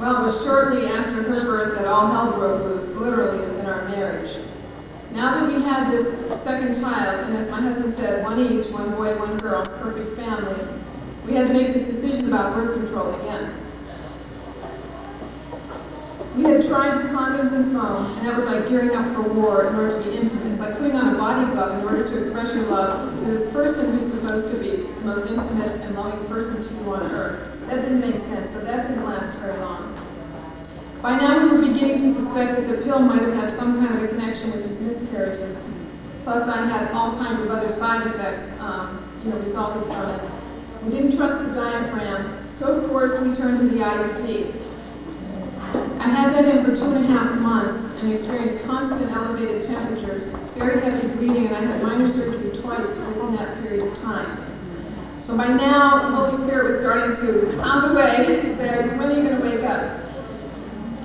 Well, it was shortly after her birth that all hell broke loose, literally, within our marriage. Now that we had this second child, and as my husband said, one each, one boy, one girl, perfect family, we had to make this decision about birth control again. We had tried the condoms and foam, and that was like gearing up for war in order to be intimate. It's like putting on a body glove in order to express your love to this person who's supposed to be the most intimate and loving person to you on earth. That didn't make sense, so that didn't last very long. By now we were beginning to suspect that the pill might have had some kind of a connection with these miscarriages. Plus I had all kinds of other side effects resulting from it. We didn't trust the diaphragm, so of course we turned to the IUD. I had that in for 2.5 months and experienced constant elevated temperatures, very heavy bleeding, and I had minor surgery twice within that period of time. So by now, the Holy Spirit was starting to pound away and say, when are you going to wake up?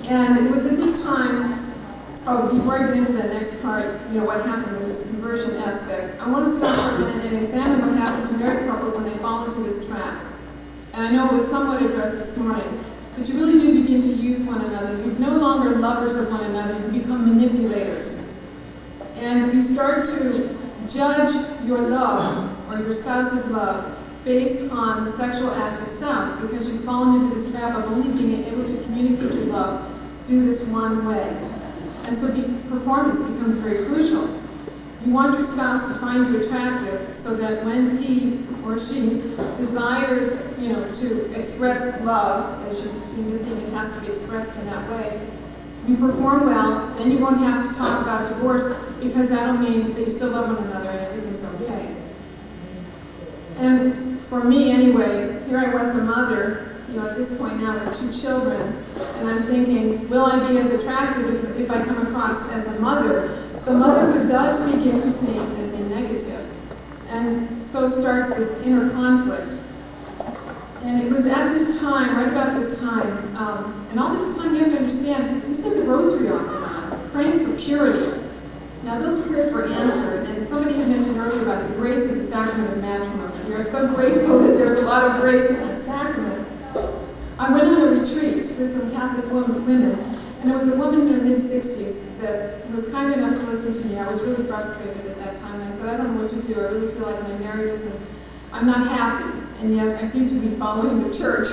And it was at this time, before I get into the next part, what happened with this conversion aspect, I want to stop for a minute and examine what happens to married couples when they fall into this trap. And I know it was somewhat addressed this morning, but you really do begin to use one another. You're no longer lovers of one another, you become manipulators. And you start to judge your love, or your spouse's love, based on the sexual act itself, because you've fallen into this trap of only being able to communicate your love through this one way. And so performance becomes very crucial. You want your spouse to find you attractive so that when he or she desires, to express love, as you seem to think it has to be expressed in that way, you perform well, then you won't have to talk about divorce, because that'll mean that you still love one another and everything's okay. And for me anyway, here I was a mother, at this point now with 2 children, and I'm thinking, will I be as attractive if I come across as a mother? So motherhood does begin to seem as a negative. And so starts this inner conflict. And it was at this time, right about this time, and all this time you have to understand, we said the rosary off and on, praying for purity. Now those prayers were answered, and somebody had mentioned earlier about the grace of the sacrament of matrimony. We are so grateful that there's a lot of grace in that sacrament. I went on a retreat with some Catholic women, and there was a woman in her mid-60s that was kind enough to listen to me. I was really frustrated at that time, and I said, I don't know what to do. I really feel like my marriage I'm not happy, and yet I seem to be following the church.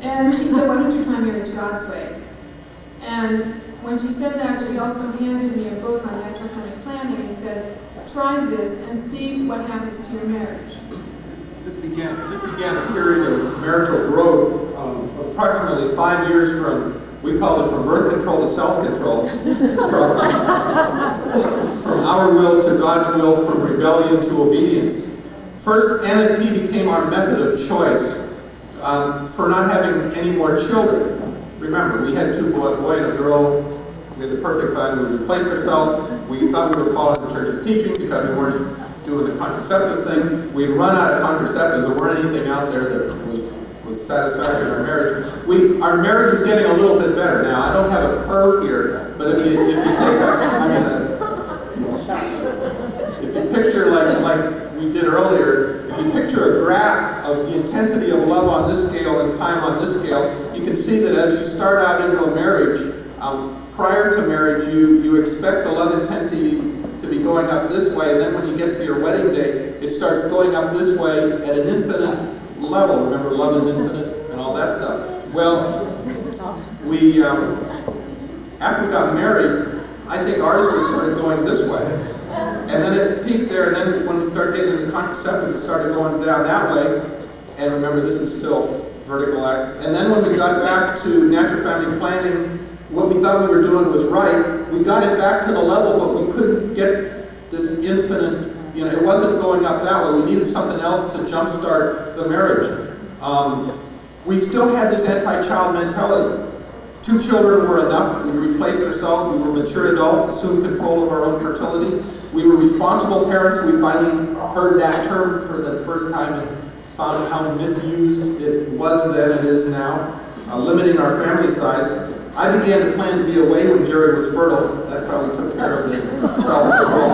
And she said, why don't you try marriage God's way? And when she said that, she also handed me a book on natural family planning and said, try this and see what happens to your marriage. This began a period of marital growth, approximately 5 years we called it from birth control to self-control, from our will to God's will, from rebellion to obedience. First, NFP became our method of choice for not having any more children. Remember, we had 2 boy and a girl. We had the perfect family. We replaced ourselves. We thought we were following the church's teaching because we weren't doing the contraceptive thing. We'd run out of contraceptives. There weren't anything out there that was satisfactory in our marriage. Our marriage is getting a little bit better now. I don't have a curve here, but if you picture like we did earlier, if you picture a graph of the intensity of love on this scale and time on this scale, you can see that as you start out into a marriage, prior to marriage, you expect the love intensity to be going up this way, and then when you get to your wedding day, it starts going up this way at an infinite level. Remember, love is infinite and all that stuff. Well, after we got married, I think ours was sort of going this way. And then it peaked there, and then when we started getting into the contraceptive, it started going down that way. And remember, this is still vertical axis. And then when we got back to natural family planning, what we thought we were doing was right. We got it back to the level, but we couldn't get this infinite, it wasn't going up that way. We needed something else to jumpstart the marriage. We still had this anti-child mentality. 2 children were enough. We replaced ourselves. We were mature adults, assumed control of our own fertility. We were responsible parents. We finally heard that term for the first time and found how misused it was then and is now, limiting our family size. I began to plan to be away when Jerry was fertile. That's how we took care of the self-control.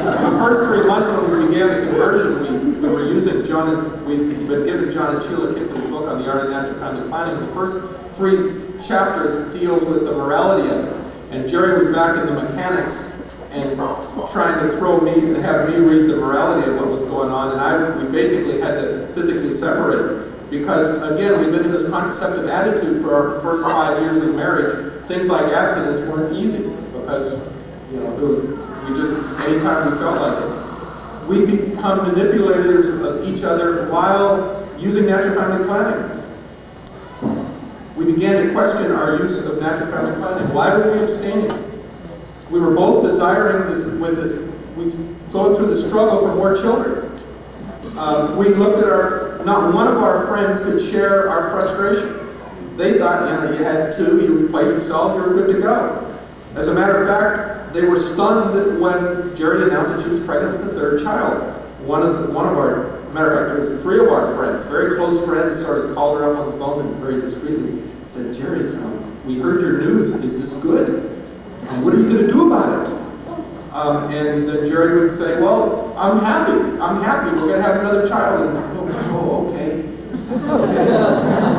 The first 3 months when we began the conversion, we were using we'd been given John and Sheila Kipling's book on the Art of Natural Family Planning. The first 3 chapters deals with the morality of it. And Jerry was back in the mechanics and trying to throw me and have me read the morality of what was going on, and we basically had to physically separate. Because, again, we've been in this contraceptive attitude for our first 5 years of marriage. Things like abstinence weren't easy because, you know, we just, anytime we felt like it. We become manipulators of each other while using natural family planning. We began to question our use of natural family planning. Why were we abstaining? We were both desiring this, we going through the struggle for more children. We looked at not one of our friends could share our frustration. They thought, you know, you had 2, you replaced yourselves, you were good to go. As a matter of fact, they were stunned when Jerry announced that she was pregnant with a 3rd child. Matter of fact, there was 3 of our friends, very close friends, sort of called her up on the phone and very discreetly said, Jerry, we heard your news, is this good? And what are you going to do about it? And then Jerry would say, well, I'm happy, we're going to have another child. And, oh, okay, that's okay.